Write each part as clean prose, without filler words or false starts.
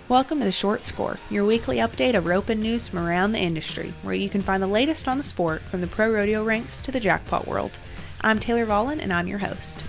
Welcome to The Short Score, your weekly update of roping news from around the industry, where you can find the latest on the sport from the pro rodeo ranks to the jackpot world. I'm Taylor Vollen, and I'm your host.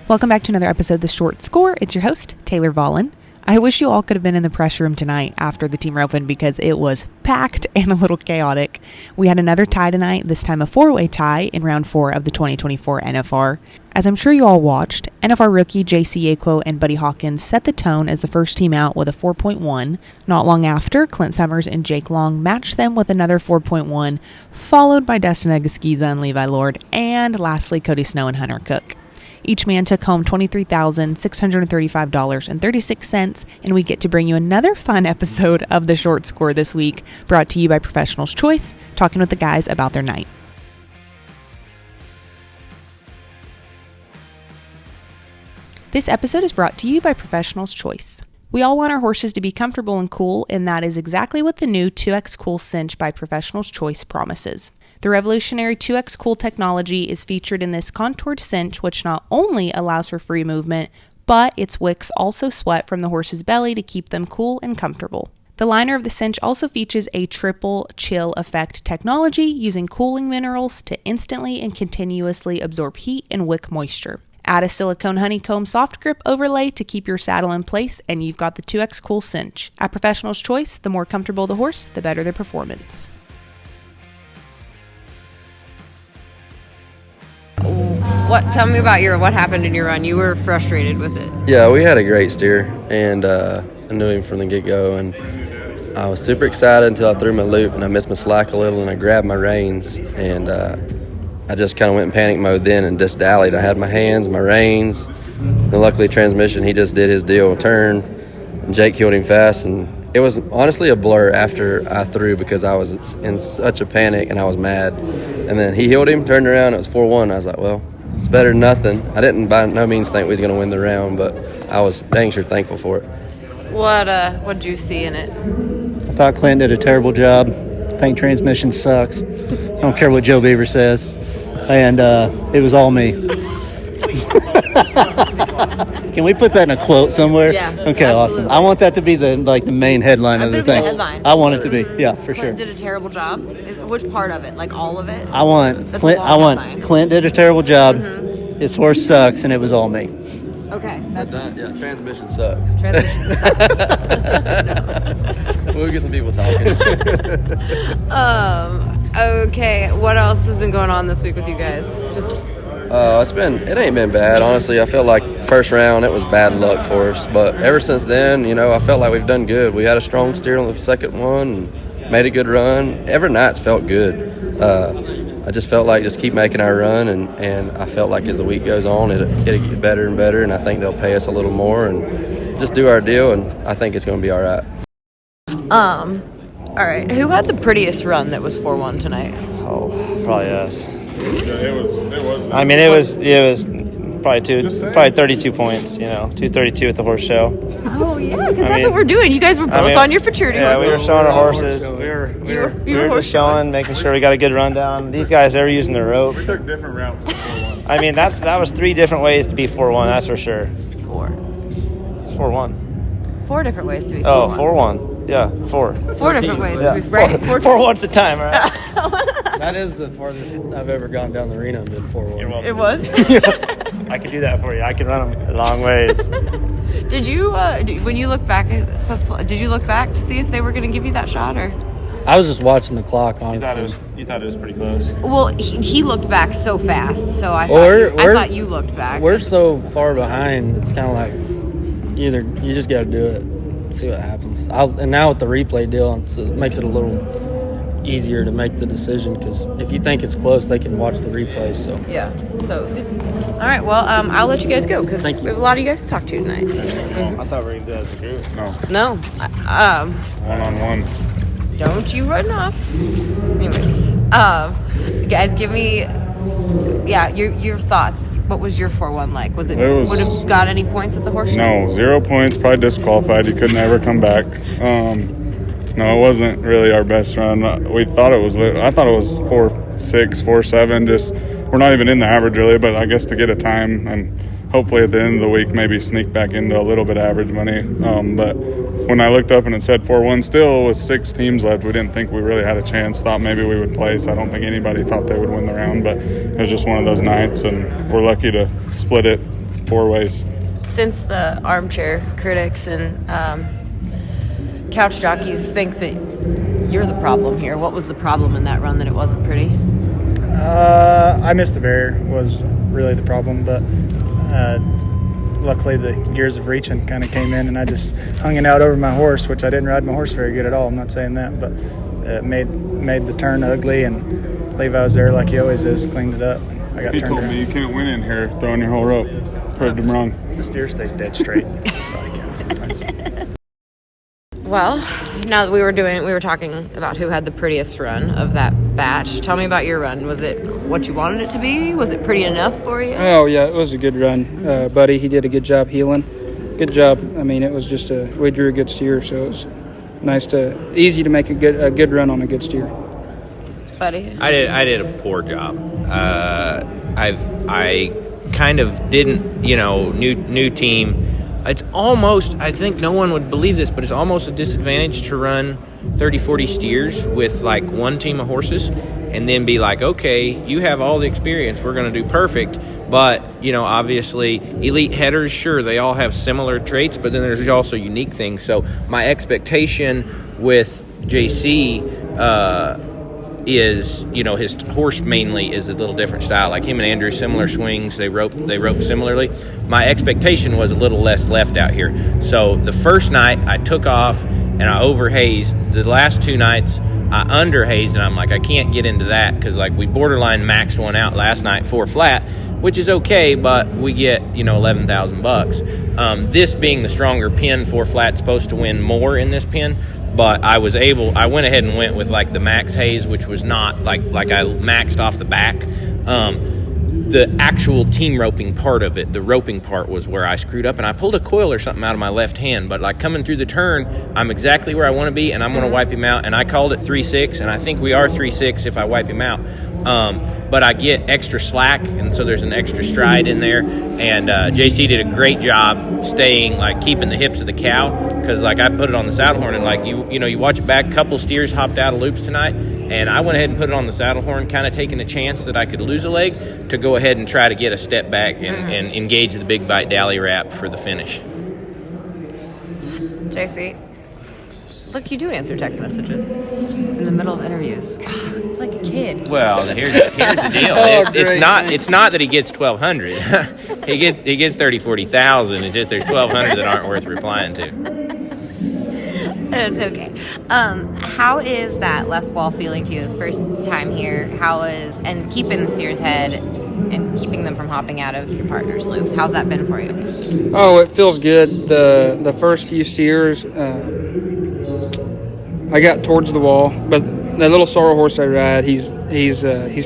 Welcome back to another episode of The Short Score. It's your host, Taylor Vollen. I wish you all could have been in the press room tonight after the team roping because it was packed and a little chaotic. We had another tie tonight, this time a four-way tie in round 4 of the 2024 NFR. As I'm sure you all watched, NFR rookie J.C. Yako and Buddy Hawkins set the tone as the first team out with a 4.1. Not long after, Clint Summers and Jake Long matched them with another 4.1, followed by Dustin Agaskiza and Levi Lord, and lastly Cody Snow and Hunter Cook. Each man took home $23,635.36, and we get to bring you another fun episode of The Short Score this week, brought to you by Professionals Choice, talking with the guys about their night. This episode is brought to you by Professionals Choice. We all want our horses to be comfortable and cool, and that is exactly what the new 2X Cool Cinch by Professionals Choice promises. The revolutionary 2X Cool technology is featured in this contoured cinch, which not only allows for free movement, but its wicks also sweat from the horse's belly to keep them cool and comfortable. The liner of the cinch also features a triple chill effect technology using cooling minerals to instantly and continuously absorb heat and wick moisture. Add a silicone honeycomb soft grip overlay to keep your saddle in place, and you've got the 2X Cool Cinch. At Professionals Choice, the more comfortable the horse, the better their performance. Tell me about what happened in your run. You were frustrated with it. Yeah, we had a great steer, and I knew him from the get-go, and I was super excited until I threw my loop, and I missed my slack a little, and I grabbed my reins, and I just kind of went in panic mode then and just dallied. I had my hands, my reins, and luckily transmission, he just did his deal, turn, and Jake killed him fast, and it was honestly a blur after I threw because I was in such a panic and I was mad. And then he healed him, turned around, it was 4-1. I was like, well, it's better than nothing. I didn't by no means think we was going to win the round, but I was dang sure thankful for it. What did you see in it? I thought Clint did a terrible job. I think transmission sucks. I don't care what Joe Beaver says. And it was all me. Can we put that in a quote somewhere? Yeah. Okay, absolutely. awesome. I want that to be the main headline of the thing. Headline. I want it to be. Yeah, for Clint sure. did a terrible job. Which part of it? Like all of it? I want Clint did a terrible job. Mm-hmm. His horse sucks, and it was all me. Okay. Yeah, transmission sucks. Transmission sucks. We'll get some people talking. Okay. What else has been going on this week with you guys? Just. It ain't been bad, honestly. I feel like first round it was bad luck for us, but ever since then, I felt like we've done good. We had a strong steer on the second one and made a good run. Every night's felt good. I just felt like just keep making our run, and I felt like as the week goes on, it'll get better and better, and I think they'll pay us a little more and just do our deal, and I think it's going to be all right. All right. Who had the prettiest run that was 4-1 tonight? Oh, probably us. Yeah, it was. I mean, it was probably 32 points. 232 at the horse show. Oh yeah, because that's what we're doing. You guys were both on your futurity horses. Yeah, we were showing our horses. We were just showing, making sure we got a good rundown. These guys, they were using the rope. We took different routes than 4-1. I mean, that was 3 different ways to be 4-1. That's for sure. 4-1. 4 different ways to be 4-1. Oh, 4-1. Yeah, 4. 4 different ways yeah. to be right. 4-1 at the time, right? That is the farthest I've ever gone down the arena and been 4-1. It was? I could do that for you. I could run them a long ways. Did you, when you look back did you look back to see if they were going to give you that shot, or? I was just watching the clock, honestly. You thought it was pretty close? Well, he looked back so fast, so I thought you looked back. We're so far behind, it's kind of like either you just got to do it, see what happens. And now with the replay deal, it makes it a little easier to make the decision, because if you think it's close, they can watch the replay. So yeah, so all right, well, I'll let you guys go because we have a lot of you guys to talk to tonight. I thought we were going to do that as a group. No. One-on-one. 1-on-1. Don't you run off. Anyways, guys, give me your thoughts. What was your 4-1 like? Would have got any points at the horse show? No, 0 points, probably disqualified. You could never come back. No, it wasn't really our best run. I thought it was 4-6, 4-7, just we're not even in the average really, but I guess to get a time and hopefully at the end of the week maybe sneak back into a little bit of average money. But when I looked up and it said 4-1 still with 6 teams left, we didn't think we really had a chance. Thought maybe we would place. I don't think anybody thought they would win the round, but it was just one of those nights, and we're lucky to split it 4 ways. Since the armchair critics and couch jockeys think that you're the problem here, what was the problem in that run that it wasn't pretty? I missed the barrier was really the problem, but luckily the gears of reaching kind of came in, and I just hung it out over my horse, which I didn't ride my horse very good at all. I'm not saying that, but it made the turn ugly, and Levi was there like he always is, cleaned it up. And I got He turned told around. me you can't win in here throwing your whole rope. Proved him wrong. The steer stays dead straight. Probably can sometimes. Well, now that we were talking about who had the prettiest run of that batch. Tell me about your run. Was it what you wanted it to be? Was it pretty enough for you? Oh, yeah, it was a good run. Buddy, he did a good job healing. Good job. I mean, it was just we drew a good steer, so it was easy to make a good run on a good steer. Buddy? I did a poor job. I kind of didn't, new team. It's almost, I think no one would believe this, but it's almost a disadvantage to run 30, 40 steers with like one team of horses and then be like, okay, you have all the experience, we're going to do perfect. But, obviously elite headers, sure, they all have similar traits, but then there's also unique things. So my expectation with JC is, his horse mainly is a little different style. Like him and Andrew, similar swings, they rope similarly. My expectation was a little less left out here. So the first night I took off and I overhazed. The last 2 nights I underhazed, and I'm like, I can't get into that because like we borderline maxed one out last night 4 flat, which is okay, but we get $11,000. This being the stronger pin, 4 flat supposed to win more in this pin. But I went ahead and went with like the max haze, which was not like I maxed off the back. The actual team roping part of it, the roping part was where I screwed up, and I pulled a coil or something out of my left hand. But like coming through the turn, I'm exactly where I want to be, and I'm going to wipe him out. And I called it 3-6, and I think we are 3-6 if I wipe him out. But I get extra slack, and so there's an extra stride in there. And JC did a great job staying, like keeping the hips of the cow, because like I put it on the saddle horn, and like you watch it back. Couple steers hopped out of loops tonight, and I went ahead and put it on the saddle horn, kind of taking a chance that I could lose a leg to go ahead and try to get a step back and engage the big bite dally wrap for the finish. JC, look, you do answer text messages in the middle of interviews. It's like a kid. Well, here's the deal. It's not that he gets 1,200. he gets 30, 40,000. It's just there's 1,200 that aren't worth replying to. It's okay. How is that left ball feeling to you? First time here. And keeping the steer's head and keeping them from hopping out of your partner's loops? How's that been for you? Oh, it feels good. The first few steers, I got towards the wall, but the little sorrel horse I ride, he's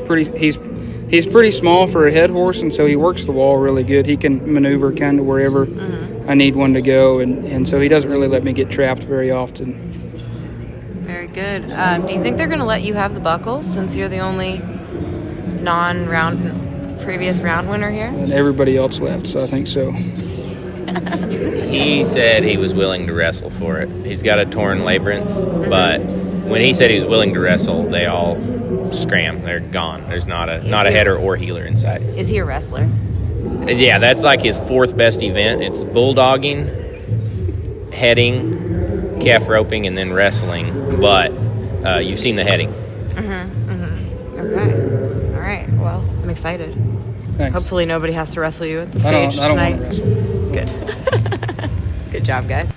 pretty small for a head horse, and so he works the wall really good. He can maneuver kind of wherever I need one to go, and so he doesn't really let me get trapped very often. Very good. Do you think they're going to let you have the buckle since you're the only previous round winner here? And everybody else left, so I think so. He said he was willing to wrestle for it. He's got a torn labyrinth, but when he said he was willing to wrestle, they all scram. They're gone. There's not a header or healer in sight. Is he a wrestler? Yeah, that's like his 4th best event. It's bulldogging, heading, calf roping, and then wrestling. But you've seen the heading. Okay. All right. Well, I'm excited. Thanks. Hopefully nobody has to wrestle you at the stage I don't tonight. want to wrestle. Good. Good job, guys.